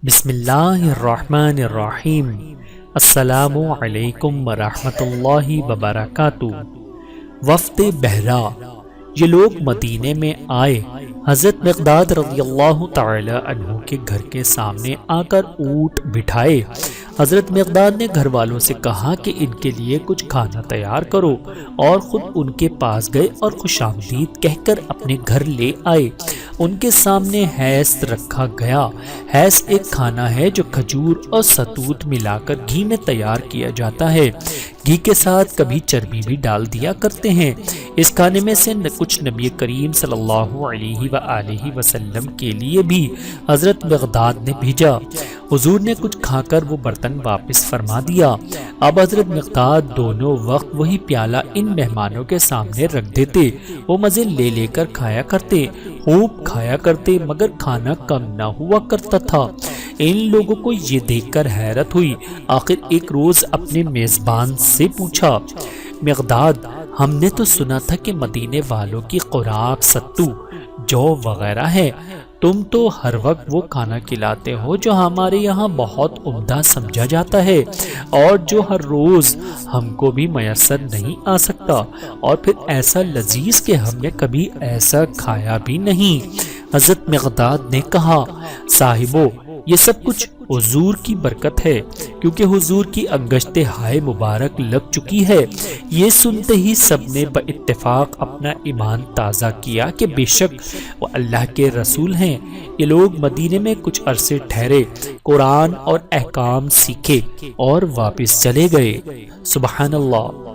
بسم اللہ الرحمن الرحیم۔ السلام علیکم ورحمۃ اللہ وبرکاتہ۔ وفد بحرا، یہ لوگ مدینے میں آئے، حضرت مقداد رضی اللہ تعالی عنہ کے گھر کے سامنے آ کر اونٹ بٹھائے۔ حضرت مقداد نے گھر والوں سے کہا کہ ان کے لیے کچھ کھانا تیار کرو، اور خود ان کے پاس گئے اور خوش آمدید کہہ کر اپنے گھر لے آئے۔ ان کے سامنے حیث رکھا گیا۔ حیث ایک کھانا ہے جو کھجور اور ستوت ملا کر گھی میں تیار کیا جاتا ہے۔ گھی کے ساتھ کبھی چربی بھی ڈال دیا کرتے ہیں۔ اس کھانے میں سے کچھ نبی کریم صلی اللہ علیہ وآلہ وسلم کے لیے بھی حضرت مقداد نے بھیجا۔ حضور نے کچھ کھا کر وہ برتن واپس فرما دیا۔ اب حضرت مقداد دونوں وقت وہی پیالہ ان مہمانوں کے سامنے رکھ دیتے۔ وہ مزے لے لے کر کھایا کرتے، خوب کھایا کرتے، مگر کھانا کم نہ ہوا کرتا تھا۔ ان لوگوں کو یہ دیکھ کر حیرت ہوئی۔ آخر ایک روز اپنے میزبان سے پوچھا، مقداد، ہم نے تو سنا تھا کہ مدینے والوں کی خوراک ستو، جو وغیرہ ہے، تم تو ہر وقت وہ کھانا کھلاتے ہو جو ہمارے یہاں بہت عمدہ سمجھا جاتا ہے، اور جو ہر روز ہم کو بھی میسر نہیں آ سکتا، اور پھر ایسا لذیذ کہ ہم نے کبھی ایسا کھایا بھی نہیں۔ حضرت مقداد نے کہا، صاحبو، یہ سب کچھ حضور کی برکت ہے، کیونکہ حضور کی انگشت ہائے مبارک لگ چکی ہے۔ یہ سنتے ہی سب نے باتفاق اپنا ایمان تازہ کیا کہ بے شک وہ اللہ کے رسول ہیں۔ یہ لوگ مدینے میں کچھ عرصے ٹھہرے، قرآن اور احکام سیکھے اور واپس چلے گئے۔ سبحان اللہ۔